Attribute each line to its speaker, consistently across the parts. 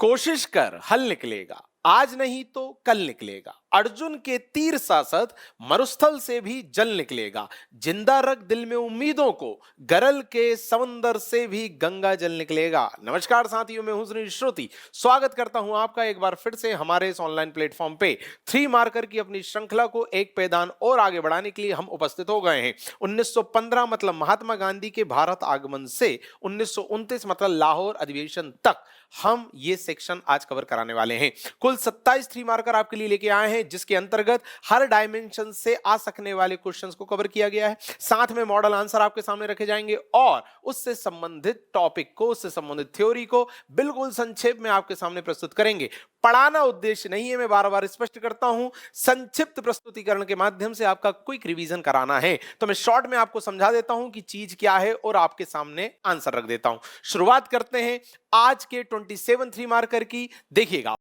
Speaker 1: कोशिश कर हल निकलेगा, आज नहीं तो कल निकलेगा। अर्जुन के तीर सासत मरुस्थल से भी जल निकलेगा। जिंदा रख दिल में उम्मीदों को, गरल के समंदर से भी गंगा जल निकलेगा। नमस्कार साथियों, मैं हूं सुनील श्रुति। स्वागत करता हूं आपका एक बार फिर से हमारे इस ऑनलाइन प्लेटफॉर्म पे। थ्री मार्कर की अपनी श्रृंखला को एक पैदान और आगे बढ़ाने के लिए हम उपस्थित हो गए हैं। 1915 मतलब महात्मा गांधी के भारत आगमन से 1929 मतलब लाहौर अधिवेशन तक हम ये सेक्शन आज कवर कराने वाले हैं। कुल 27 थ्री मार्कर आपके लिए लेके आए हैं, जिसके अंतर्गत हर डायमेंशन से आ सकने वाले क्वेश्चंस को कवर किया गया है। साथ में मॉडल आंसर आपके सामने रखे जाएंगे और उससे संबंधित टॉपिक को, उससे संबंधित थ्योरी को बिल्कुल संक्षेप में आपके सामने प्रस्तुत करेंगे। पढ़ाना उद्देश्य नहीं है, मैं बार बार स्पष्ट करता हूं। संक्षिप्त प्रस्तुतिकरण के माध्यम से आपका क्विक रिवीजन कराना है। तो मैं शॉर्ट में आपको समझा देता हूं कि चीज क्या है और आपके सामने आंसर रख देता हूं। शुरुआत करते हैं आज के 27 थ्री मार्कर की। देखिएगा,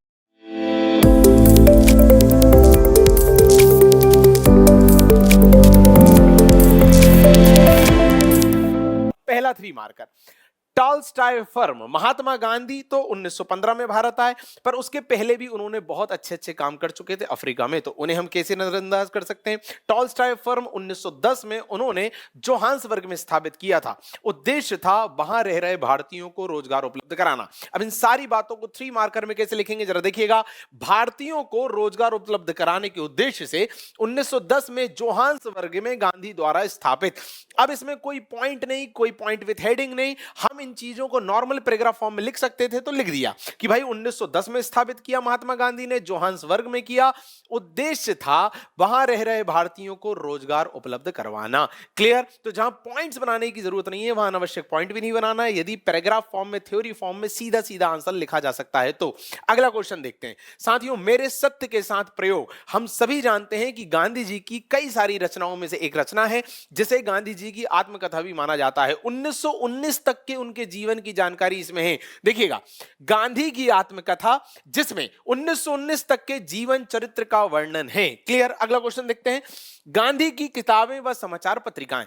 Speaker 1: पहला three marker, Tolstoy firm. Mahatma Gandhi तो 1915 में भारत आए, पर उसके पहले भी उन्होंने बहुत अच्छे अच्छे काम कर चुके थे अफ्रीका में, तो उन्हें हम कैसे नजरअंदाज कर सकते हैं। टॉलस्टॉय फर्म 1910 में उन्होंने जोहान्सबर्ग में स्थापित किया था। उद्देश्य था वहां रह रहे भारतीयों को रोजगार उपलब्ध कराना। अब इन सारी बातों को थ्री मार्कर में कैसे लिखेंगे जरा देखिएगा। भारतीयों को रोजगार उपलब्ध कराने के उद्देश्य से 1910 में जोहान्सबर्ग में गांधी द्वारा स्थापित। अब इसमें कोई पॉइंट नहीं, कोई पॉइंट विथ हेडिंग नहीं, हम इन चीजों को नॉर्मल पैराग्राफ फॉर्म में लिख सकते थे, तो लिख दिया कि भाई 1910 में स्थापित किया महात्मा गांधी ने, जोहान्सबर्ग में किया। उद्देश्य था वहां रह रहे भारतीयों को रोजगार उपलब्ध करवाना। क्लियर? तो जहां पॉइंट्स बनाने की जरूरत नहीं है वहां अनावश्यक पॉइंट भी नहीं बनाना है। यदि पैराग्राफ फॉर्म में, थ्योरी फॉर्म में सीधा सीधा आंसर लिखा जा सकता है तो। अगला क्वेश्चन देखते हैं साथियों। मेरे सत्य के साथ प्रयोग। हम सभी जानते हैं कि गांधी जी की कई सारी रचनाओं में से एक रचना है जिसे गांधी जी की आत्मकथा भी माना जाता है। 1919 तक के उनके जीवन की जानकारी इसमें है। देखिएगा, गांधी की आत्मकथा जिसमें 1919 तक के जीवन चरित्र का वर्णन है। क्लियर? अगला क्वेश्चन देखते हैं। गांधी की किताबें व समाचार पत्रिकाएं।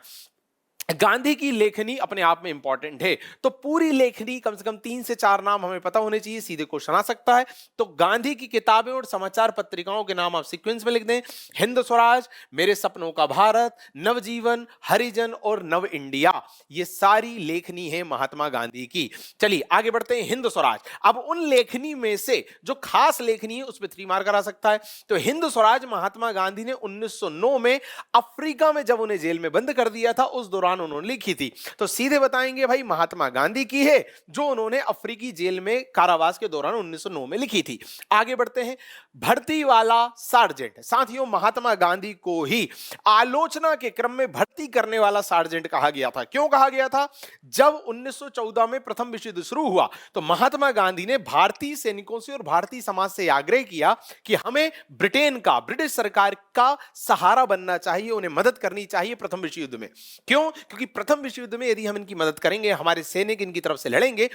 Speaker 1: गांधी की लेखनी अपने आप में इंपॉर्टेंट है, तो पूरी लेखनी कम से कम 3 से 4 नाम हमें पता होने चाहिए, सीधे क्वेश्चन आ सकता है। तो गांधी की किताबें और समाचार पत्रिकाओं के नाम आप सीक्वेंस में लिख दें। हिंद स्वराज, मेरे सपनों का भारत, नवजीवन, हरिजन और नव इंडिया, ये सारी लेखनी है महात्मा गांधी की। चलिए आगे बढ़ते हैं। हिंद स्वराज, अब उन लेखनी में से जो खास लेखनी है उस पर 3 मार्कर आ सकता है। तो हिंद स्वराज महात्मा गांधी ने 1909 में अफ्रीका में जब उन्हें जेल में बंद कर दिया था उस दौरान उन्होंने लिखी थी, तो सीधे बताएंगे भाई महात्मा गांधी की है, जो उन्होंने अफ्रीकी जेल में कारावास के दौरान 1909 में लिखी थी। आगे बढ़ते हैं। भर्ती वाला सार्जेंट। साथियों, महात्मा गांधी को ही आलोचना के क्रम में भर्ती करने वाला सार्जेंट कहा गया था। क्यों कहा गया था? जब 1914 में प्रथम विश्व युद्ध शुरू हुआ तो महात्मा गांधी ने भारतीय सैनिकों से और भारतीय समाज से आग्रह किया कि हमें ब्रिटेन का, ब्रिटिश सरकार का सहारा बनना चाहिए, उन्हें मदद करनी चाहिए प्रथम विश्व युद्ध में। क्यों? क्योंकि प्रथम विश्व युद्ध में यदि हम इनकी मदद करेंगे, हमारे सैनिक इनकी तरफ से लड़ेंगे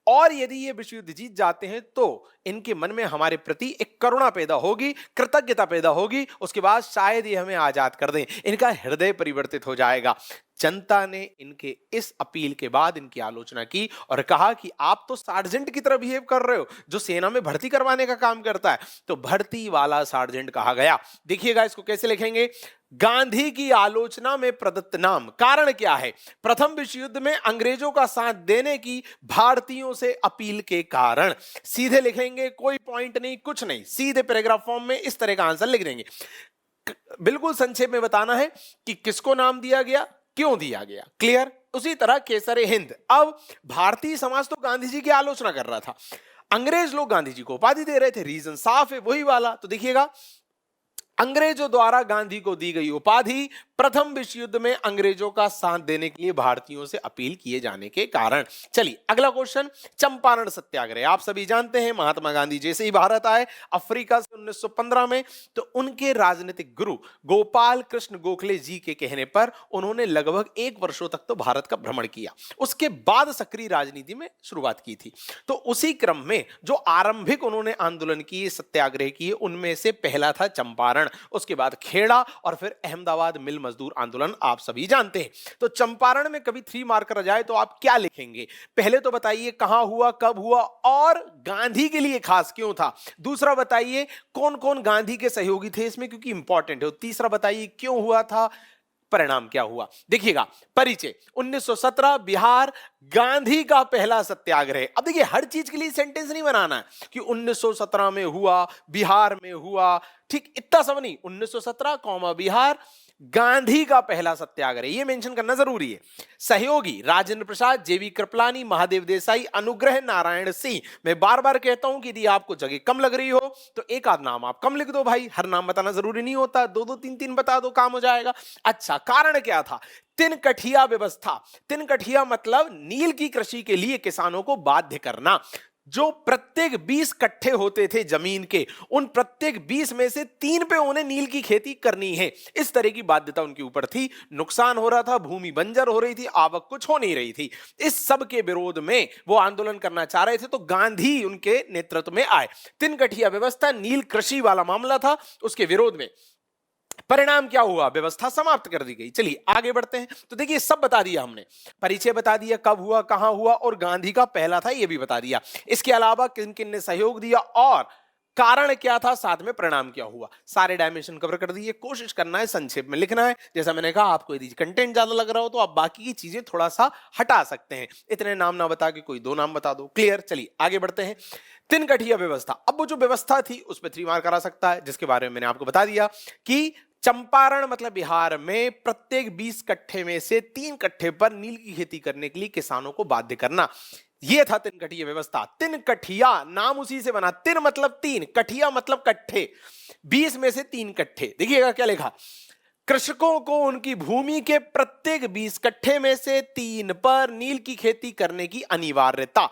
Speaker 1: और यदि ये विश्व युद्ध जीत जाते हैं तो इनके मन में हमारे प्रति एक करुणा पैदा होगी, कृतज्ञता पैदा होगी, उसके बाद शायद ये हमें आजाद कर दें, इनका हृदय परिवर्तित हो जाएगा। जनता ने इनके इस अपील के बाद इनकी आलोचना की और कहा कि आप तो सार्जेंट की तरह बिहेव कर रहे हो जो सेना में भर्ती करवाने का काम करता है, तो भर्ती वाला सार्जेंट कहा गया। देखिएगा इसको कैसे लिखेंगे। गांधी की आलोचना में प्रदत्त नाम, कारण क्या है? प्रथम विश्व युद्ध में अंग्रेजों का साथ देने की भारतीयों से अपील के कारण। सीधे लिखेंगे, कोई पॉइंट नहीं, कुछ नहीं, सीधे पैराग्राफ फॉर्म में इस तरह का आंसर लिख देंगे। बिल्कुल संक्षेप में बताना है कि किसको नाम दिया गया, क्यों दिया गया। क्लियर? उसी तरह केसरे हिंद। अब भारतीय समाज तो गांधी जी की आलोचना कर रहा था, अंग्रेज लोग गांधी जी को उपाधि दे रहे थे, रीजन साफ है, वही वाला। तो देखिएगा, अंग्रेजों द्वारा गांधी को दी गई उपाधि प्रथम विश्व युद्ध में अंग्रेजों का साथ देने के लिए भारतीयों से अपील किए जाने के कारण। चलिए अगला क्वेश्चन। चंपारण सत्याग्रह। आप सभी जानते हैं महात्मा गांधी जैसे ही भारत आए अफ्रीका से 1915 में, तो उनके राजनीतिक गुरु गोपाल कृष्ण गोखले जी के कहने पर उन्होंने लगभग 1 वर्षों तक तो भारत का भ्रमण किया, उसके बाद सक्रिय राजनीति में शुरुआत की थी। तो उसी क्रम में जो आरंभिक उन्होंने आंदोलन किए, सत्याग्रह किए, उनमें से पहला था चंपारण, उसके बाद खेड़ा और फिर अहमदाबाद मिल मजदूर आंदोलन आप सभी जानते हैं। तो चंपारण में कभी 3 मार्कर आ जाए तो आप क्या लिखेंगे? पहले तो बताइए कहां हुआ, कब हुआ और गांधी के लिए खास क्यों था। दूसरा बताइए कौन कौन गांधी के सहयोगी थे इसमें, क्योंकि इंपॉर्टेंट है। तीसरा बताइए क्यों हुआ था, परिणाम क्या हुआ। देखिएगा, परिचय 1917 बिहार, गांधी का पहला सत्याग्रह। अब देखिए हर चीज के लिए सेंटेंस नहीं बनाना है कि 1917 में हुआ, बिहार में हुआ, ठीक इतना सब नहीं। 1917 बिहार, गांधी का पहला सत्याग्रह, ये मेंशन करना जरूरी है। सहयोगी राजेंद्र प्रसाद, जेवी कृपलानी, महादेव देसाई, अनुग्रह नारायण सिंह। मैं बार बार कहता हूं कि यदि आपको जगह कम लग रही हो तो एक आध नाम आप कम लिख दो भाई, हर नाम बताना जरूरी नहीं होता, दो दो तीन तीन बता दो, काम हो जाएगा। अच्छा, कारण क्या था? तिनकठिया व्यवस्था। तिनकठिया मतलब नील की कृषि के लिए किसानों को बाध्य करना। जो प्रत्येक 20 कट्ठे होते थे जमीन के, उन प्रत्येक 20 में से 3 पे उन्हें नील की खेती करनी है, इस तरह की बाध्यता उनके ऊपर थी। नुकसान हो रहा था, भूमि बंजर हो रही थी, आवक कुछ हो नहीं रही थी। इस सब के विरोध में वो आंदोलन करना चाह रहे थे, तो गांधी उनके नेतृत्व में आए। तिनकठिया व्यवस्था नील कृषि वाला मामला था, उसके विरोध में। परिणाम क्या हुआ? व्यवस्था समाप्त कर दी गई। चलिए आगे बढ़ते हैं। तो देखिए सब बता दिया हमने, परिचय बता दिया, कब हुआ, कहां हुआ, और गांधी का पहला था ये भी बता दिया। इसके अलावा किन किन ने सहयोग दिया और कारण क्या था, साथ में परिणाम क्या हुआ, सारे डायमेंशन कवर कर दिए। कोशिश करना है संक्षेप में लिखना है। जैसा मैंने कहा, आपको यदि कंटेंट ज्यादा लग रहा हो तो आप बाकी की चीजें थोड़ा सा हटा सकते हैं। इतने नाम ना बता के कोई 2 नाम बता दो। क्लियर? चलिए आगे बढ़ते हैं। तिनकठिया व्यवस्था। अब वो जो व्यवस्था थी उस पर 3 मार्क करा सकता है, जिसके बारे में मैंने आपको बता दिया कि चंपारण मतलब बिहार में प्रत्येक 20 कट्ठे में से 3 कट्ठे पर नील की खेती करने के लिए किसानों को बाध्य करना। यह था तिनकठिया व्यवस्था। तिनकठिया नाम उसी से बना, तिन मतलब 3, कठिया मतलब कट्ठे, 20 में से 3 कट्ठे। देखिएगा क्या लिखा, कृषकों को उनकी भूमि के प्रत्येक 20 कट्ठे में से 3 पर नील की खेती करने की अनिवार्यता।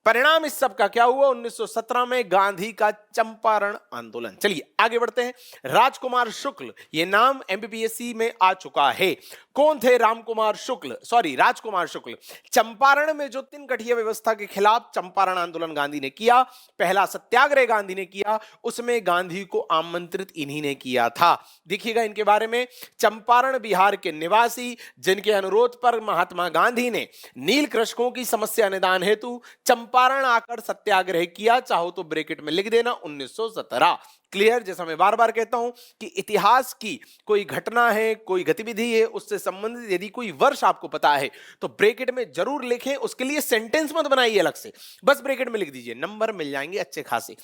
Speaker 1: परिणाम इस सब का क्या हुआ? 1917 में गांधी का चंपारण आंदोलन। चलिए आगे बढ़ते हैं। राजकुमार शुक्ल, ये नाम एमपीपीएससी में आ चुका है। कौन थे राजकुमार शुक्ल? चंपारण में जो तिनकठिया व्यवस्था के खिलाफ चंपारण आंदोलन गांधी ने किया, पहला सत्याग्रह गांधी ने किया, उसमें गांधी को आमंत्रित इन्हीं ने किया था। देखिएगा इनके बारे में, चंपारण बिहार के निवासी जिनके अनुरोध पर महात्मा गांधी ने नील कृषकों की समस्या निदान हेतु चंपारण आकर सत्याग्रह किया। चाहो तो ब्रैकेट में लिख देना 1917। क्लियर? जैसा मैं बार बार कहता हूं कि इतिहास की कोई घटना है, कोई गतिविधि है, उससे संबंधित यदि कोई वर्ष आपको पता है तो ब्रैकेट में जरूर लिखें। उसके लिए सेंटेंस मत बनाइए अलग से, बस ब्रैकेट में लिख दीजिए, नंबर मिल जाएंगे अच्छे खासे।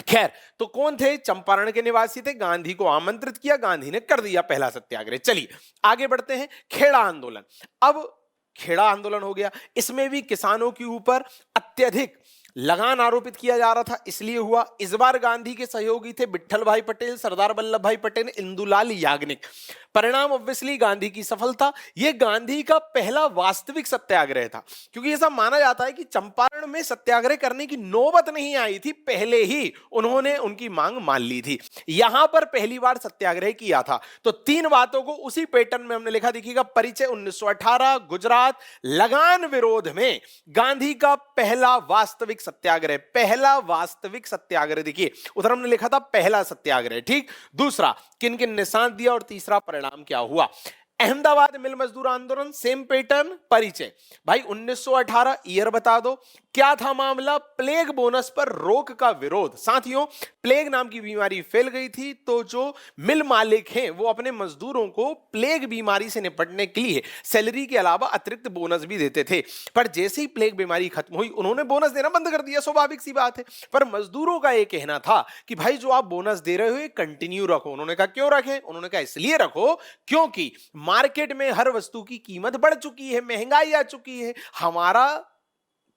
Speaker 1: खैर, तो कौन थे? चंपारण के निवासी थे। गांधी को आमंत्रित किया, गांधी ने कर दिया पहला सत्याग्रह। चलिए आगे बढ़ते हैं। खेड़ा आंदोलन। अब खेड़ा आंदोलन हो गया, इसमें भी किसानों के ऊपर अत्यधिक लगान आरोपित किया जा रहा था, इसलिए हुआ। इस बार गांधी के सहयोगी थे विट्ठल भाई पटेल, सरदार वल्लभ भाई पटेल, इंदुलाल याग्निक। परिणाम ऑब्वियसली गांधी की सफलता। यह गांधी का पहला वास्तविक सत्याग्रह था, क्योंकि ऐसा माना जाता है कि चंपारण में सत्याग्रह करने की नौबत नहीं आई थी, पहले ही उन्होंने उनकी मांग मान ली थी। यहां पर पहली बार सत्याग्रह किया था। तो 3 बातों को उसी पैटर्न में हमने लिखा। देखिएगा, परिचय 1918 गुजरात, लगान विरोध में गांधी का पहला वास्तविक सत्याग्रह। पहला वास्तविक सत्याग्रह, देखिए उधर हमने लिखा था पहला सत्याग्रह, ठीक। दूसरा किन किन ने साथ दिया और तीसरा परिणाम क्या हुआ। अहमदाबाद मिल मजदूर आंदोलन, सेम पैटर्न। परिचय भाई 1918, ईयर बता दो। क्या था मामला? प्लेग बोनस पर रोक का विरोध। साथियों, प्लेग नाम की बीमारी फैल गई थी, तो जो मिल मालिक हैं वो अपने मजदूरों को प्लेग बीमारी से निपटने के लिए सैलरी के अलावा अतिरिक्त बोनस भी देते थे। पर जैसे ही प्लेग बीमारी खत्म हुई, उन्होंने बोनस देना बंद कर दिया, स्वाभाविक सी बात है। पर मजदूरों का यह कहना था कि भाई जो आप बोनस दे रहे हो ये कंटिन्यू रखो। उन्होंने कहा क्यों रखें? उन्होंने कहा इसलिए रखो क्योंकि मार्केट में हर वस्तु की कीमत बढ़ चुकी है, महंगाई आ चुकी है, हमारा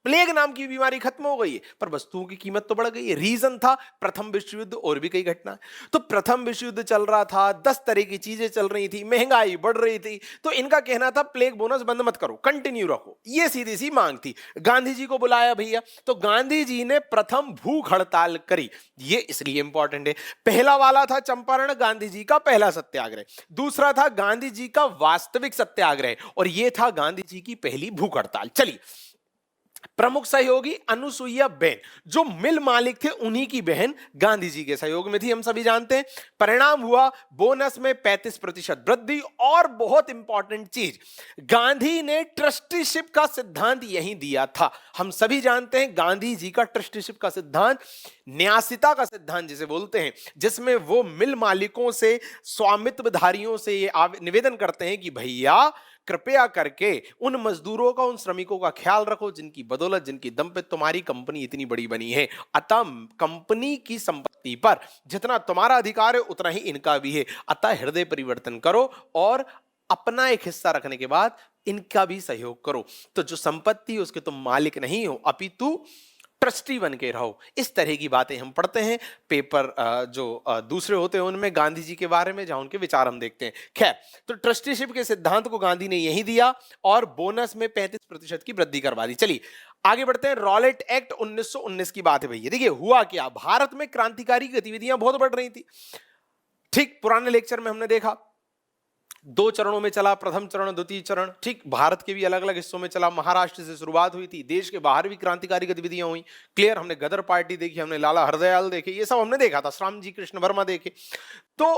Speaker 1: प्लेग नाम की बीमारी खत्म हो गई है पर वस्तुओं की कीमत तो बढ़ गई है। रीजन था प्रथम विश्व युद्ध और भी कई घटना। तो प्रथम विश्व युद्ध चल रहा था, 10 तरह की चीजें चल रही थी, महंगाई बढ़ रही थी, तो इनका कहना था प्लेग बोनस बंद मत करो, कंटिन्यू रखो। ये सीधी सी मांग थी। गांधी जी को बुलाया भैया, तो गांधी जी ने प्रथम भूख हड़ताल करी। ये इसलिए इंपॉर्टेंट है, पहला वाला था चंपारण, गांधी जी का पहला सत्याग्रह। दूसरा था गांधी जी का वास्तविक सत्याग्रह, और यह था गांधी जी की पहली भूख हड़ताल। चलिए प्रमुख सहयोगी अनुसुईया बेन, जो मिल मालिक थे उन्हीं की बहन गांधी जी के सहयोग में थी, हम सभी जानते हैं। परिणाम हुआ बोनस में 35% वृद्धि, और बहुत इंपॉर्टेंट चीज, गांधी ने ट्रस्टीशिप का सिद्धांत यहीं दिया था। हम सभी जानते हैं गांधी जी का ट्रस्टीशिप का सिद्धांत न्यासिता का सिद्धांत जिसे बोलते हैं, जिसमें वो मिल मालिकों से, स्वामित्वधारियों से ये निवेदन करते हैं कि भैया कृपया करके उन मजदूरों का, उन श्रमिकों का ख्याल रखो जिनकी बदौलत, जिनकी दम पे तुम्हारी कंपनी इतनी बड़ी बनी है। अतः कंपनी की संपत्ति पर जितना तुम्हारा अधिकार है उतना ही इनका भी है। अतः हृदय परिवर्तन करो और अपना एक हिस्सा रखने के बाद इनका भी सहयोग करो। तो जो संपत्ति उसके तुम मालिक नहीं हो, अपितु ट्रस्टी बन के रहो। इस तरह की बातें हम पढ़ते हैं पेपर जो दूसरे होते हैं उनमें गांधी जी के बारे में, जहां उनके विचार हम देखते हैं। खैर, तो ट्रस्टीशिप के सिद्धांत को गांधी ने यही दिया और बोनस में 35% की वृद्धि करवा दी। चलिए आगे बढ़ते हैं। रॉलेट एक्ट 1919 की बात है भैया। देखिए हुआ क्या, भारत में क्रांतिकारी गतिविधियां बहुत बढ़ रही थी। ठीक पुराने लेक्चर में हमने देखा 2 चरणों में चला, प्रथम चरण, द्वितीय चरण। ठीक भारत के भी अलग अलग हिस्सों में चला। महाराष्ट्र से शुरुआत हुई थी, देश के बाहर भी क्रांतिकारी गतिविधियां हुई। क्लियर, हमने गदर पार्टी देखी, हमने लाला हरदयाल देखे, ये सब हमने देखा था, श्याम जी कृष्ण वर्मा देखे। तो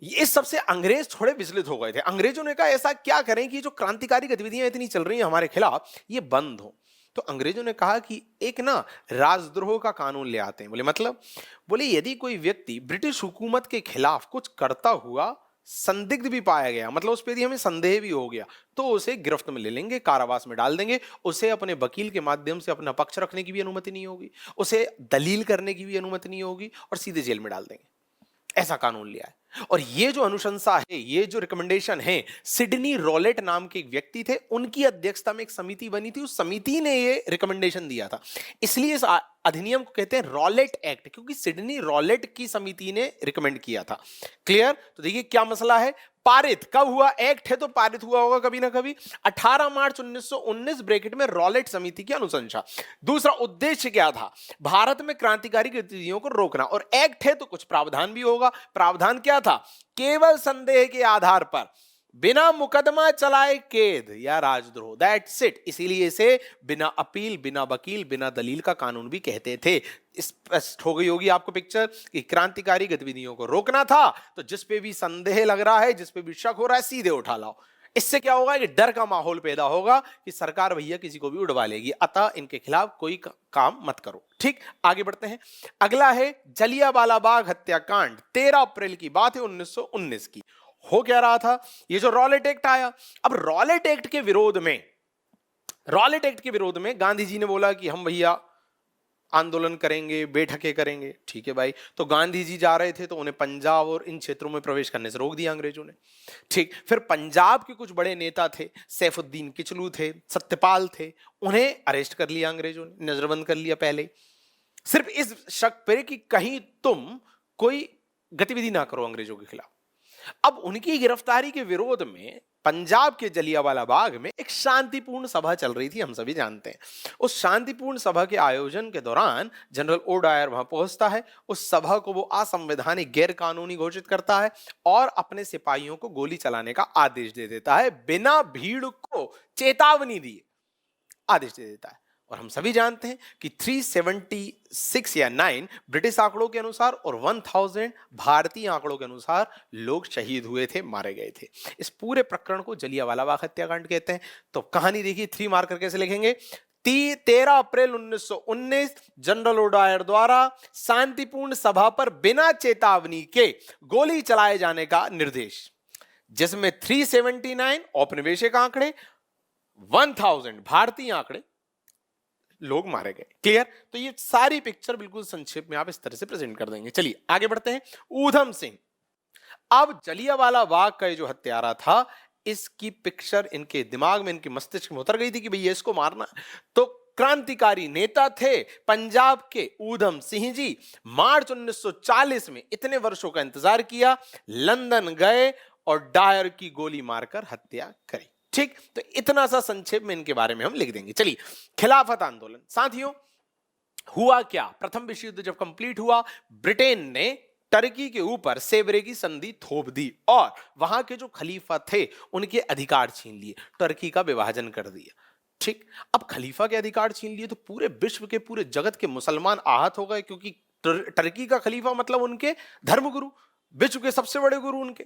Speaker 1: इस सबसे अंग्रेज थोड़े विचलित हो गए थे। अंग्रेजों ने कहा ऐसा क्या करें कि जो क्रांतिकारी गतिविधियां इतनी चल रही हैं हमारे खिलाफ, ये बंद हो। तो अंग्रेजों ने कहा कि एक ना राजद्रोह का कानून ले आते हैं। बोले मतलब, बोले यदि कोई व्यक्ति ब्रिटिश हुकूमत के खिलाफ कुछ करता हुआ संदिग्ध भी पाया गया, मतलब उस पर यदि हमें संदेह भी हो गया, तो उसे गिरफ्त में ले लेंगे, कारावास में डाल देंगे। उसे अपने वकील के माध्यम से अपना पक्ष रखने की भी अनुमति नहीं होगी, उसे दलील करने की भी अनुमति नहीं होगी, और सीधे जेल में डाल देंगे। ऐसा कानून लिया है। और ये जो अनुशंसा है, ये जो रिकमेंडेशन है, सिडनी रॉलेट नाम के एक व्यक्ति थे, उनकी अध्यक्षता में एक समिति बनी थी। उस समिति ने ये रिकमेंडेशन दिया था। इसलिए इस अधिनियम को कहते हैं रॉलेट एक्ट, क्योंकि सिडनी रॉलेट की समिति ने रिकमेंड किया था। क्लियर? तो देखिए क्या मसला है। पारित कब हुआ? एक्ट है तो पारित हुआ होगा कभी ना कभी। 18 मार्च 1919 ब्रैकेट में रॉलेट समिति की अनुशंसा। दूसरा उद्देश्य क्या था? भारत में क्रांतिकारी गतिविधियों को रोकना। और एक्ट है तो कुछ प्रावधान भी होगा। प्रावधान क्या था? केवल संदेह के आधार पर बिना मुकदमा चलाए कैद या राजद्रोह, दैट्स इट। इसीलिए इसे बिना अपील, बिना वकील, बिना दलील का कानून भी कहते थे। स्पष्ट हो गई होगी आपको पिक्चर कि क्रांतिकारी गतिविधियों को रोकना था, तो जिस पे भी संदेह लग रहा है, जिस पे भी शक हो रहा है, सीधे उठा लाओ। इससे क्या होगा कि डर का माहौल पैदा होगा कि सरकार भैया किसी को भी उड़वा लेगी, अतः इनके खिलाफ कोई काम मत करो। ठीक, आगे बढ़ते हैं। अगला है जलियांवाला बाग हत्याकांड। 13 अप्रैल की बात है 1919 की। हो क्या रहा था? ये जो रॉलेट एक्ट आया, अब रॉलेट एक्ट के विरोध में गांधी जी ने बोला कि हम भैया आंदोलन करेंगे, बैठकें करेंगे। ठीक है भाई। तो गांधी जी जा रहे थे तो उन्हें पंजाब और इन क्षेत्रों में प्रवेश करने से रोक दिया अंग्रेजों ने। ठीक, फिर पंजाब के कुछ बड़े नेता थे, सैफुद्दीन किचलू थे, सत्यपाल थे, उन्हें अरेस्ट कर लिया अंग्रेजों ने, नजरबंद कर लिया पहले, सिर्फ इस शक पर कि कहीं तुम कोई गतिविधि ना करो अंग्रेजों के खिलाफ। अब उनकी गिरफ्तारी के विरोध में पंजाब के जलियांवाला बाग में एक शांतिपूर्ण सभा चल रही थी, हम सभी जानते हैं। उस शांतिपूर्ण सभा के आयोजन के दौरान जनरल ओ डायर वहां पहुंचता है। उस सभा को वो असंवैधानिक, गैर कानूनी घोषित करता है और अपने सिपाहियों को गोली चलाने का आदेश दे देता है, बिना भीड़ को चेतावनी दिए आदेश दे देता है। और हम सभी जानते हैं कि 376 या 9 ब्रिटिश आंकड़ों के अनुसार और 1000 भारतीय आंकड़ों के अनुसार लोग शहीद हुए थे, मारे गए थे। इस पूरे प्रकरण को जलियांवाला बाग हत्याकांड कहते हैं। तो कहानी देखिए, 3 मार्कर कैसे लिखेंगे। 13 अप्रैल 1919 जनरल ओ डायर द्वारा शांतिपूर्ण सभा पर बिना चेतावनी के गोली चलाए जाने का निर्देश, जिसमें 379 औपनिवेशिक आंकड़े, 1000 भारतीय आंकड़े, लोग मारे गए। क्लियर? तो ये सारी पिक्चर बिल्कुल संक्षेप में आप इस तरह से प्रेजेंट कर देंगे। चलिए आगे बढ़ते हैं। ऊधम सिंह। अब जलियांवाला बाग का जो हत्यारा था, इसकी पिक्चर इनके दिमाग में, इनके मस्तिष्क में उतर गई थी कि भैया इसको मारना। तो क्रांतिकारी नेता थे पंजाब के ऊधम सिंह जी। मार्च 1940 में इतने वर्षों का इंतजार किया, लंदन गए और डायर की गोली मारकर हत्या करी। ठीक, तो इतना सा संक्षेप में इनके बारे में हम लिख देंगे। चलिए, खिलाफत आंदोलन। साथियों, हुआ क्या? प्रथम विश्व युद्ध जब कंप्लीट हुआ, ब्रिटेन ने टर्की के ऊपर सेवरे की संधि थोप दी और वहां के जो खलीफा थे उनके अधिकार छीन लिए, टर्की का विभाजन कर दिया। ठीक। अब खलीफा के अधिकार छीन लिए तो पूरे विश्व के, पूरे जगत के मुसलमान आहत हो गए, क्योंकि टर्की का खलीफा मतलब उनके धर्मगुरु, विश्व के सबसे बड़े गुरु उनके।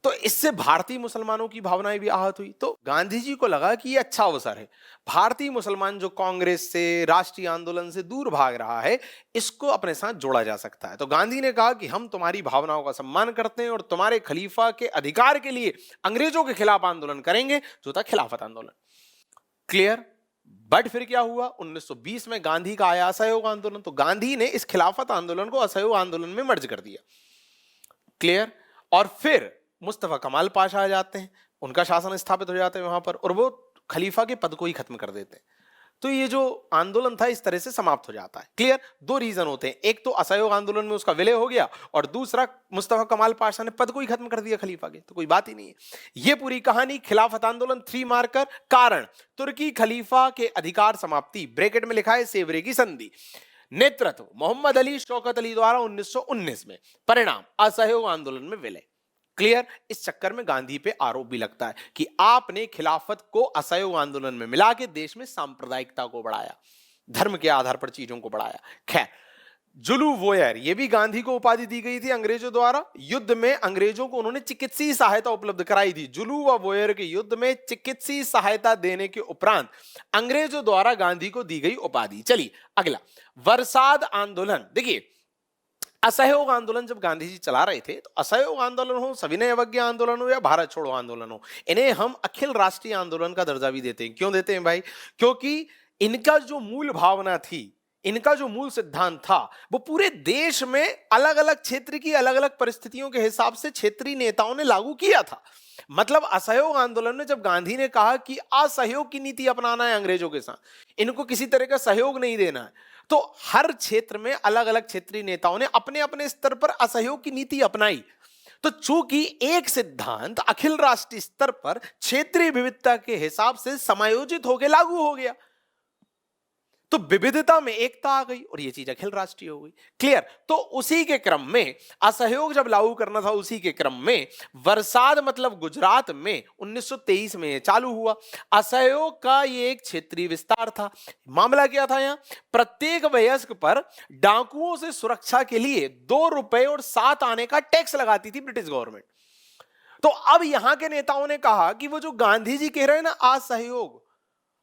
Speaker 1: तो इससे भारतीय मुसलमानों की भावनाएं भी आहत हुई। तो गांधी जी को लगा कि ये अच्छा अवसर है, भारतीय मुसलमान जो कांग्रेस से, राष्ट्रीय आंदोलन से दूर भाग रहा है, इसको अपने साथ जोड़ा जा सकता है। तो गांधी ने कहा कि हम तुम्हारी भावनाओं का सम्मान करते हैं और तुम्हारे खलीफा के अधिकार के लिए अंग्रेजों के खिलाफ आंदोलन करेंगे, जो था खिलाफत आंदोलन। क्लियर। बट फिर क्या हुआ, 1920 में गांधी का आया असहयोग आंदोलन, तो गांधी ने इस खिलाफत आंदोलन को असहयोग आंदोलन में मर्ज कर दिया। क्लियर। और फिर मुस्तफा कमाल पाशा आ जाते हैं, उनका शासन स्थापित हो जाता है वहां पर, और वो खलीफा के पद को ही खत्म कर देते हैं। तो ये जो आंदोलन था इस तरह से समाप्त हो जाता है। क्लियर। दो रीजन होते हैं, एक तो असहयोग आंदोलन में उसका विलय हो गया, और दूसरा मुस्तफा कमाल पाशा ने पद को ही खत्म कर दिया खलीफा के, तो कोई बात ही नहीं है। ये पूरी कहानी खिलाफत आंदोलन 3 मार्कर। कारण तुर्की खलीफा के अधिकार समाप्ति, ब्रैकेट में लिखा है सेवरे की संधि। नेतृत्व मोहम्मद अली शौकत अली द्वारा 1919 में। परिणाम असहयोग आंदोलन में विलय। क्लियर। इस चक्कर में गांधी पे आरोप भी लगता है कि आपने खिलाफत को असहयोग आंदोलन में मिला के देश में सांप्रदायिकता को बढ़ाया, धर्म के आधार पर चीजों को बढ़ाया। खैर, जुलू वोयर, ये भी गांधी को उपाधि दी गई थी अंग्रेजों द्वारा। युद्ध में अंग्रेजों को उन्होंने चिकित्सीय सहायता उपलब्ध कराई थी। जुलू व वोयर के युद्ध में चिकित्सीय सहायता देने के उपरांत अंग्रेजों द्वारा गांधी को दी गई उपाधि। चलिए अगला, वरसाद आंदोलन। देखिए, असहयोग आंदोलन जब गांधी जी चला रहे थे, तो असहयोग आंदोलन हो, सविनय अवज्ञा आंदोलन हो या भारत छोड़ो आंदोलन हो, इन्हें हम अखिल राष्ट्रीय आंदोलन का दर्जा भी देते हैं। क्यों देते हैं भाई? क्योंकि इनका जो मूल भावना थी, इनका जो मूल सिद्धांत था, वो पूरे देश में अलग अलग क्षेत्र की अलग अलग परिस्थितियों के हिसाब से क्षेत्रीय नेताओं ने लागू किया था। मतलब असहयोग आंदोलन में जब गांधी ने कहा कि असहयोग की नीति अपनाना है अंग्रेजों के साथ, इनको किसी तरह का सहयोग नहीं देना है, तो हर क्षेत्र में अलग अलग क्षेत्रीय नेताओं ने अपने अपने स्तर पर असहयोग की नीति अपनाई। तो चूंकि एक सिद्धांत अखिल राष्ट्रीय स्तर पर क्षेत्रीय विविधता के हिसाब से समायोजित होकर लागू हो गया, तो विविधता में एकता आ गई और यह चीज अखिल राष्ट्रीय हो गई। क्लियर। तो उसी के क्रम में असहयोग जब लागू करना था, उसी के क्रम में वरसाद मतलब गुजरात में 1923 में चालू हुआ। असहयोग का ये एक क्षेत्रीय विस्तार था। मामला क्या था? यहां प्रत्येक वयस्क पर डाकुओं से सुरक्षा के लिए 2 रुपए और 7 आने का टैक्स लगाती थी ब्रिटिश गवर्नमेंट। तो अब यहां के नेताओं ने कहा कि वो जो गांधी जी कह रहे हैं ना, असहयोग,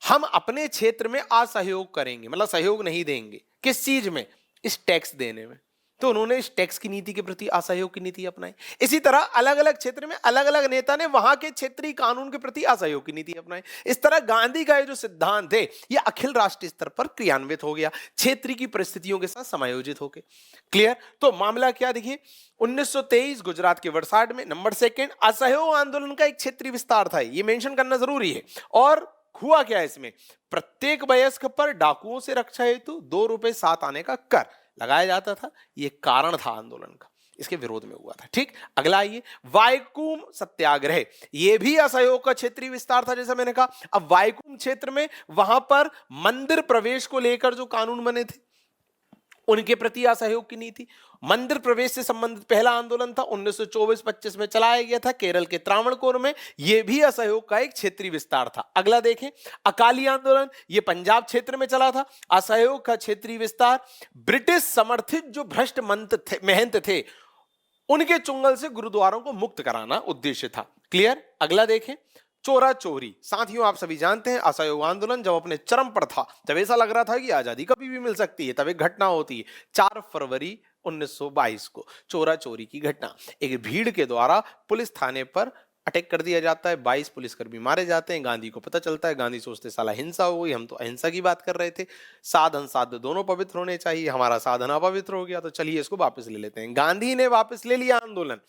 Speaker 1: हम अपने क्षेत्र में असहयोग करेंगे, मतलब सहयोग नहीं देंगे। किस चीज में? इस टैक्स देने में। तो उन्होंने इस टैक्स की नीति के प्रति असहयोग की नीति अपनाई। इसी तरह अलग अलग क्षेत्र में अलग अलग नेता ने वहां के क्षेत्रीय कानून के प्रति असहयोग की नीति अपनाई। इस तरह गांधी का ये जो सिद्धांत है, ये अखिल राष्ट्रीय स्तर पर क्रियान्वित हो गया, क्षेत्र की परिस्थितियों के साथ समायोजित होकर। क्लियर। तो मामला क्या, देखिए, 1923 गुजरात के वरसाड में। नंबर 2, असहयोग आंदोलन का एक क्षेत्रीय विस्तार था, ये मेंशन करना जरूरी है। और हुआ क्या इसमें? प्रत्येक वयस्क पर डाकुओं से रक्षा हेतु 2 रुपए 7 आने का कर लगाया जाता था। यह कारण था आंदोलन का, इसके विरोध में हुआ था। ठीक। अगला आइए, वाइकुम सत्याग्रह। यह भी असहयोग का क्षेत्रीय विस्तार था, जैसा मैंने कहा। अब वाइकुम क्षेत्र में वहां पर मंदिर प्रवेश को लेकर जो कानून बने थे, उनके प्रति असहयोग की नीति। मंदिर प्रवेश से संबंधित पहला आंदोलन था 1924-25 में चलाया गया था केरल के त्रावणकोर में। यह भी असहयोग का एक क्षेत्रीय विस्तार था। अगला देखें, अकाली आंदोलन, यह पंजाब क्षेत्र में चला था। असहयोग का क्षेत्रीय विस्तार, ब्रिटिश समर्थित जो भ्रष्ट महंत थे, उनके चुंगल से गुरुद्वारों को मुक्त कराना उद्देश्य था। क्लियर। अगला देखें, चोरा चोरी। साथियों, आप सभी जानते हैं असहयोग आंदोलन जब अपने चरम पर था, जब ऐसा लग रहा था कि आजादी कभी भी मिल सकती है, तब एक घटना होती है 4 फरवरी 1922 को, चोरा चोरी की घटना। एक भीड़ के द्वारा पुलिस थाने पर अटैक कर दिया जाता है, 22 पुलिसकर्मी मारे जाते हैं। गांधी को पता चलता है, गांधी सोचते साला हिंसा हो गई, हम तो अहिंसा की बात कर रहे थे, साधन साध्य दोनों पवित्र होने चाहिए, हमारा साधन अपवित्र हो गया, तो चलिए इसको वापस ले लेते हैं। गांधी ने वापस ले लिया आंदोलन।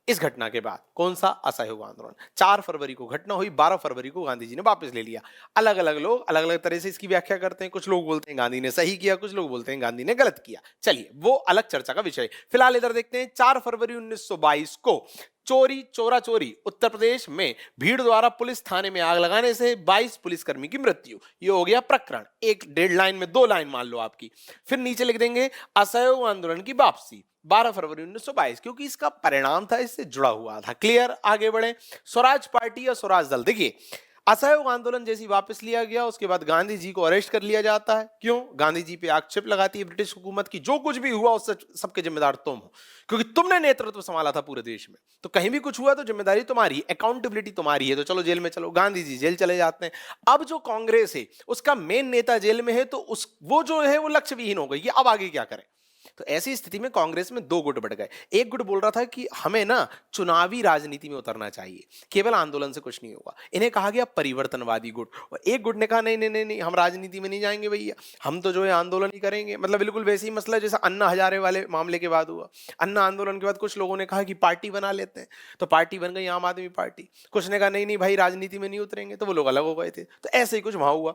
Speaker 1: इस घटना के बाद कौन सा? असहयोग आंदोलन। 4 फरवरी को घटना हुई, 12 फरवरी को गांधी जी ने वापस ले लिया। अलग अलग लोग अलग अलग तरह से इसकी व्याख्या करते हैं। कुछ लोग बोलते हैं गांधी ने सही किया, कुछ लोग बोलते हैं गांधी ने गलत किया। चलिए, वो अलग चर्चा का विषय। फिलहाल इधर देखते हैं, 4 फरवरी 1922 को चोरा चोरी उत्तर प्रदेश में भीड़ द्वारा पुलिस थाने में आग लगाने से 22 पुलिसकर्मी की मृत्यु। ये हो गया प्रकरण। एक 1.5 लाइन में 2 लाइन मान लो आपकी। फिर नीचे लिख देंगे असहयोग आंदोलन की वापसी 12 फरवरी 1922, क्योंकि इसका परिणाम था, इससे जुड़ा हुआ था। क्लियर। आगे बढ़े, स्वराज पार्टी या स्वराज दल। देखिए, असहयोग आंदोलन जैसी वापस लिया गया, उसके बाद गांधी जी को अरेस्ट कर लिया जाता है। क्यों? गांधी जी पे आक्षेप लगाती है ब्रिटिश हुकूमत की, जो कुछ भी हुआ उससे सबके जिम्मेदार तुम हो, क्योंकि तुमने नेतृत्व संभाला था पूरे देश में, तो कहीं भी कुछ हुआ तो जिम्मेदारी तुम्हारी, अकाउंटेबिलिटी तुम्हारी है, तो चलो जेल में चलो। गांधी जी जेल चले जाते हैं। अब जो कांग्रेस है उसका मेन नेता जेल में है, तो उस वो जो है वो लक्ष्य विहीन हो गई कि अब आगे क्या करें। तो ऐसी स्थिति में कांग्रेस में दो गुट बढ़ गए। एक गुट बोल रहा था कि हमें ना चुनावी राजनीति में उतरना चाहिए, केवल आंदोलन से कुछ नहीं होगा, इन्हें कहा गया परिवर्तनवादी गुट। और एक गुट ने कहा नहीं नहीं नहीं नहीं, हम राजनीति में नहीं जाएंगे भैया, हम तो जो है आंदोलन ही करेंगे। मतलब बिल्कुल वैसे ही मसला जैसा अन्ना हजारे वाले मामले के बाद हुआ। अन्ना आंदोलन के बाद कुछ लोगों ने कहा कि पार्टी बना लेते हैं, तो पार्टी बन गई आम आदमी पार्टी। कुछ ने कहा नहीं नहीं भाई राजनीति में नहीं उतरेंगे, तो वो लोग अलग हो गए थे। तो ऐसे ही कुछ वहां हुआ।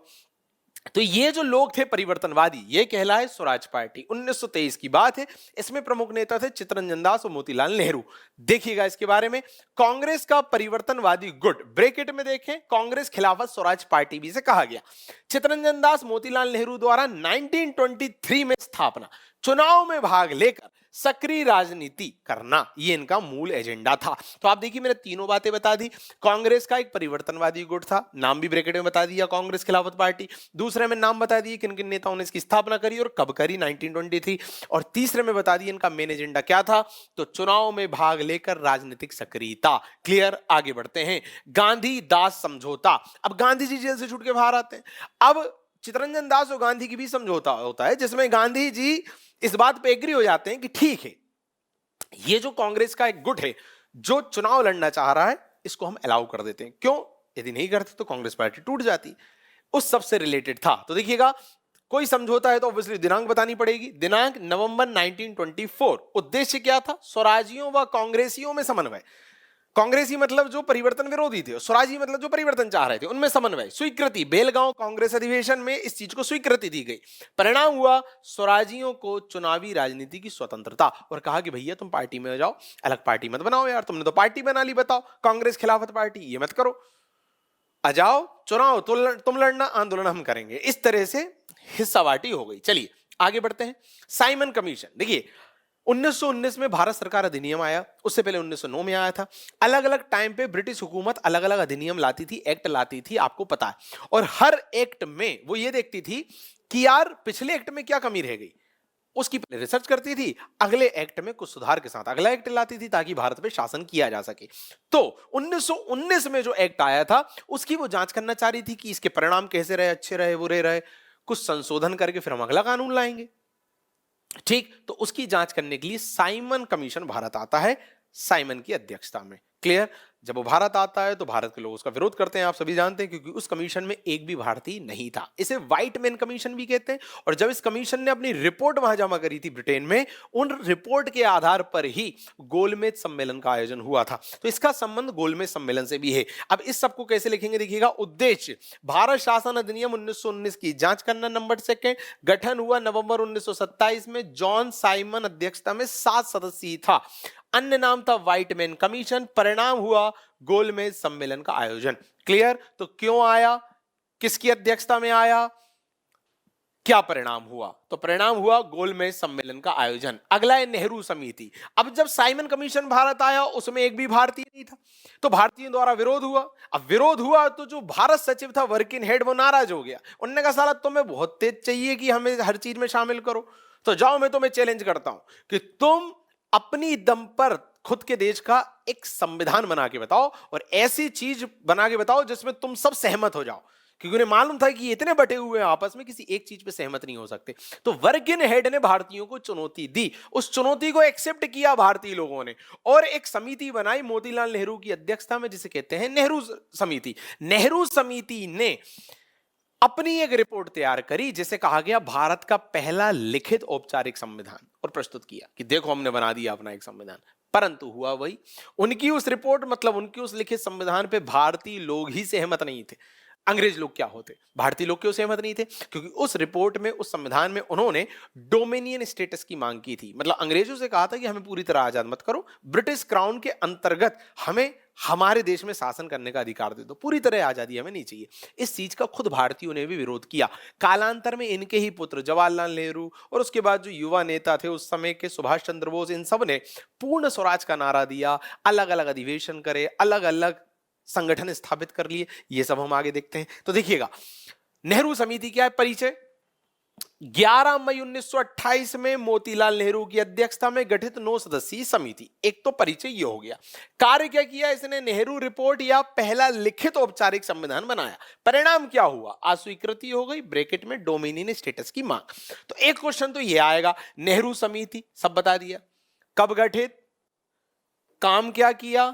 Speaker 1: तो ये जो लोग थे परिवर्तनवादी, ये कहलाए स्वराज पार्टी। 1923 की बात है। इसमें प्रमुख नेता थे चित्तरंजन दास और मोतीलाल नेहरू। देखिएगा इसके बारे में, कांग्रेस का परिवर्तनवादी गुट, ब्रैकेट में देखें, कांग्रेस खिलाफत स्वराज पार्टी भी से कहा गया। चित्तरंजन दास मोतीलाल नेहरू द्वारा 1923 में स्थापना, चुनाव में भाग लेकर सक्रिय राजनीति करना, ये इनका मूल एजेंडा था। तो आप देखिए मैंने तीनों बातें बता दी। कांग्रेस का एक परिवर्तनवादी गुट था, नाम भी ब्रैकेट में बता दिया, कांग्रेस खिलाफत पार्टी। दूसरे में नाम बता दिए किन किन नेताओं ने इसकी स्थापना करी और कब करी, 1923। और तीसरे में बता दिए इनका मेन एजेंडा क्या था, तो चुनाव में भाग लेकर राजनीतिक सक्रियता। क्लियर? आगे बढ़ते हैं। गांधी दास समझौता। अब गांधी जी जेल से छूट के बाहर आते हैं। अब चित्तरंजन दास और गांधी की भी समझौता होता है, जिसमें गांधी जी इस बात पे एग्री हो जाते हैं कि ठीक है, ये जो कांग्रेस का एक गुट है जो चुनाव लड़ना चाह रहा है, इसको हम अलाउ कर देते हैं। क्यों? यदि नहीं करते तो कांग्रेस पार्टी टूट जाती। उस सबसे रिलेटेड था। तो देखिएगा, कोई समझौता है तो ऑब्वियसली दिनांक बतानी पड़ेगी। दिनांक नवंबर 1924। उद्देश्य क्या था? स्वराजियों व कांग्रेसियों में समन्वय। कांग्रेसी मतलब जो परिवर्तन विरोधी थे, स्वराजी मतलब जो परिवर्तन चाह रहे थे, उनमें समन्वय। स्वीकृति, बेलगांव कांग्रेस अधिवेशन में इस चीज को स्वीकृति दी गई। परिणाम हुआ स्वराजियों को चुनावी राजनीति की स्वतंत्रता, और कहा कि भैया तुम पार्टी में जाओ, अलग पार्टी मत बनाओ यार, तुमने तो पार्टी बना ली, बताओ कांग्रेस खिलाफत पार्टी, ये मत करो, आ जाओ चुनाव तो तुम लड़ना, आंदोलन हम करेंगे। इस तरह से हिस्साबाटी हो गई। चलिए आगे बढ़ते हैं। साइमन कमीशन, देखिए 1919 में भारत सरकार अधिनियम आया, उससे पहले 1909 में आया था। अलग अलग टाइम पे ब्रिटिश हुकूमत अलग अलग अधिनियम लाती थी, एक्ट लाती थी, आपको पता है। और हर एक्ट में वो ये देखती थी कि यार पिछले एक्ट में क्या कमी रह गई, उसकी पहले रिसर्च करती थी, अगले एक्ट में कुछ सुधार के साथ अगला एक्ट लाती थी, ताकि भारत पे शासन किया जा सके। तो 1919 में जो एक्ट आया था उसकी वो जांच करना चाह रही थी कि इसके परिणाम कैसे रहे, अच्छे रहे, बुरे रहे, कुछ संशोधन करके फिर हम अगला कानून लाएंगे। ठीक, तो उसकी जांच करने के लिए साइमन कमीशन भारत आता है, साइमन की अध्यक्षता में। क्लियर? जब वो भारत आता है तो भारत के लोग उसका विरोध करते हैं, आप सभी जानते हैं, क्योंकि उस कमीशन में एक भी भारतीय नहीं था। इसे व्हाइट मैन कमीशन भी कहते हैं। और जब इस कमीशन ने अपनी रिपोर्ट वहां जमा करी थी ब्रिटेन में, उन रिपोर्ट के आधार पर ही गोलमेज सम्मेलन का आयोजन हुआ था। तो इसका संबंध गोलमेज सम्मेलन से भी है। अब इस सबको कैसे लिखेंगे, देखिएगा। उद्देश्य, भारत शासन अधिनियम 1919 की जांच करना, नंबर सेकेंड। गठन हुआ नवंबर 1927 में, जॉन साइमन अध्यक्षता में 7 सदस्यीय था, अन्य नाम था व्हाइट मैन कमीशन। परिणाम हुआ गोलमेज सम्मेलन का आयोजन। क्लियर? तो क्यों आया, किसकी अध्यक्षता में आया, क्या परिणाम हुआ? तो परिणाम हुआ गोलमेज सम्मेलन का आयोजन। अगला है नेहरू समिति। अब जब साइमन कमीशन भारत आया, उसमें एक भी भारतीय नहीं था, तो भारतीयों द्वारा विरोध हुआ। अब विरोध हुआ तो जो भारत सचिव था, वर्किंग हेड, वो नाराज हो गया। उन्होंने कहा साला तुम्हें बहुत तेज चाहिए कि हमें हर चीज में शामिल करो, तो जाओ मैं तुम्हें चैलेंज करता हूं कि तुम अपनी दम पर खुद के देश का एक संविधान बना के बताओ, और ऐसी चीज बना के बताओ जिसमें तुम सब सहमत हो जाओ, क्योंकि उन्हें मालूम था कि इतने बटे हुए हैं आपस में, किसी एक चीज पे सहमत नहीं हो सकते। तो वर्किंग हेड ने भारतीयों को चुनौती दी, उस चुनौती को एक्सेप्ट किया भारतीय लोगों ने, और एक समिति बनाई मोतीलाल नेहरू की अध्यक्षता में, जिसे कहते हैं नेहरू समिति। नेहरू समिति ने अपनी एक रिपोर्ट तैयार करी, जिसे कहा गया भारत का पहला लिखित औपचारिक संविधान, और प्रस्तुत किया कि देखो हमने बना दिया अपना एक संविधान। परंतु हुआ वही, उनकी उस रिपोर्ट, मतलब उनकी उस लिखित संविधान पे भारतीय लोग ही सहमत नहीं थे। अंग्रेज लोग क्या होते, भारतीय लोग क्यों सहमत नहीं थे? क्योंकि उस रिपोर्ट में, उस संविधान में उन्होंने डोमिनियन स्टेटस की मांग की थी। मतलब अंग्रेजों से कहा था कि हमें पूरी तरह आजाद मत करो, ब्रिटिश क्राउन के अंतर्गत हमें हमारे देश में शासन करने का अधिकार दे दो, पूरी तरह आजादी हमें नहीं चाहिए। इस चीज का खुद भारतीयों ने भी विरोध किया। कालांतर में इनके ही पुत्र जवाहरलाल नेहरू और उसके बाद जो युवा नेता थे उस समय के, सुभाष चंद्र बोस, इन सब ने पूर्ण स्वराज का नारा दिया, अलग अलग अधिवेशन करे, अलग अलग संगठन स्थापित कर लिए, ये सब हम आगे देखते हैं। तो देखिएगा, नेहरू समिति क्या है, परिचय 11 मई 1928 में मोतीलाल नेहरू की अध्यक्षता में गठित 9 सदस्यीय समिति। एक तो परिचय ये हो गया। कार्य क्या किया इसने, नेहरू रिपोर्ट या पहला लिखित औपचारिक संविधान बनाया। परिणाम क्या हुआ, अस्वीकृति हो गई, ब्रैकेट में डोमिनियन स्टेटस की मांग। तो एक क्वेश्चन तो ये आएगा, नेहरू समिति सब बता दिया, कब गठित, काम क्या किया,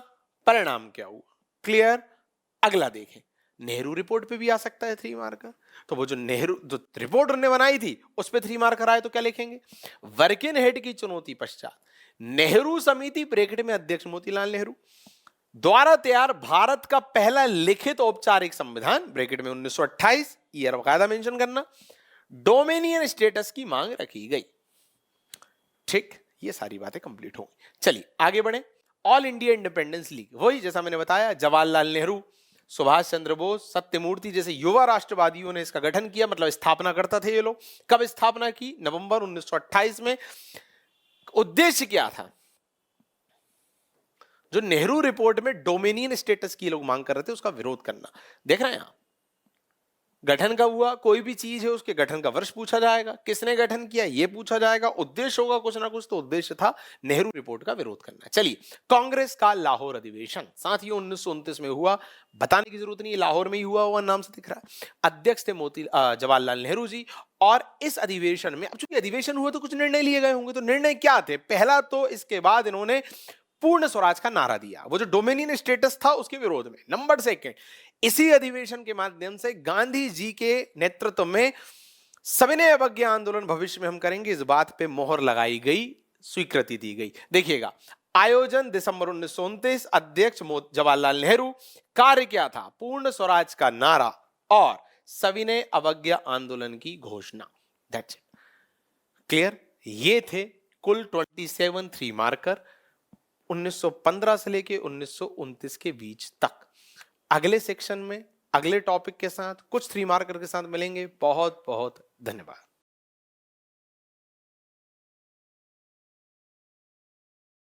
Speaker 1: परिणाम क्या हुआ, क्लियर। अगला देखें, नेहरू रिपोर्ट पे भी आ सकता है 3 मार्कर। तो वो जो नेहरू जो रिपोर्ट उन्होंने बनाई थी उस पे 3 मार्कर आए तो क्या लिखेंगे, वर्किंग हेड की चुनौती पश्चात नेहरू समिति ब्रैकेट में अध्यक्ष मोतीलाल नेहरू द्वारा तैयार भारत का पहला लिखित औपचारिक संविधान ब्रैकेट में 1928, ईयर बकायदा मेंशन करना, डोमिनियन स्टेटस की मांग रखी गई। ठीक, ये सारी बातें कंप्लीट हो गई। चलिए आगे बढ़े। ऑल इंडिया इंडिपेंडेंस लीग, वही जैसा मैंने बताया, जवाहरलाल नेहरू, सुभाष चंद्र बोस, सत्यमूर्ति जैसे युवा राष्ट्रवादियों ने इसका गठन किया, मतलब स्थापना करता थे ये लोग। कब स्थापना की, नवंबर 1928 में। उद्देश्य क्या था, जो नेहरू रिपोर्ट में डोमिनियन स्टेटस की लोग मांग कर रहे थे उसका विरोध करना। देख रहे हैं आप, गठन कब हुआ, कोई भी चीज है उसके गठन का वर्ष पूछा जाएगा, किसने गठन किया ये पूछा जाएगा, उद्देश्य होगा कुछ ना कुछ, तो उद्देश्य था नेहरू रिपोर्ट का विरोध करना। चलिए, कांग्रेस का लाहौर अधिवेशन साथियों 1929 में हुआ, बताने की जरूरत नहीं, लाहौर में ही हुआ नाम से दिख रहा है। अध्यक्ष थे जवाहरलाल नेहरू जी। और इस अधिवेशन में, अब चूंकि अधिवेशन हुआ तो कुछ निर्णय लिए गए होंगे, तो निर्णय क्या थे, पहला तो इसके बाद इन्होंने पूर्ण स्वराज का नारा दिया, वो जो डोमिनियन स्टेटस था उसके विरोध में। नंबर 2, इसी अधिवेशन के माध्यम से गांधी जी के नेतृत्व में सविनय अवज्ञा आंदोलन भविष्य में हम करेंगे, इस बात पे मोहर लगाई गई, स्वीकृति दी गई। देखिएगा, आयोजन दिसंबर 1929, अध्यक्ष जवाहरलाल नेहरू, कार्य क्या था, पूर्ण स्वराज का नारा और सविनय अवज्ञा आंदोलन की घोषणा। That's it, clear. ये थे कुल 27 3 मार्कर 1915 से लेके 1929 के बीच तक। अगले सेक्शन में अगले टॉपिक के साथ कुछ 3 मार्कर के साथ मिलेंगे। बहुत बहुत धन्यवाद।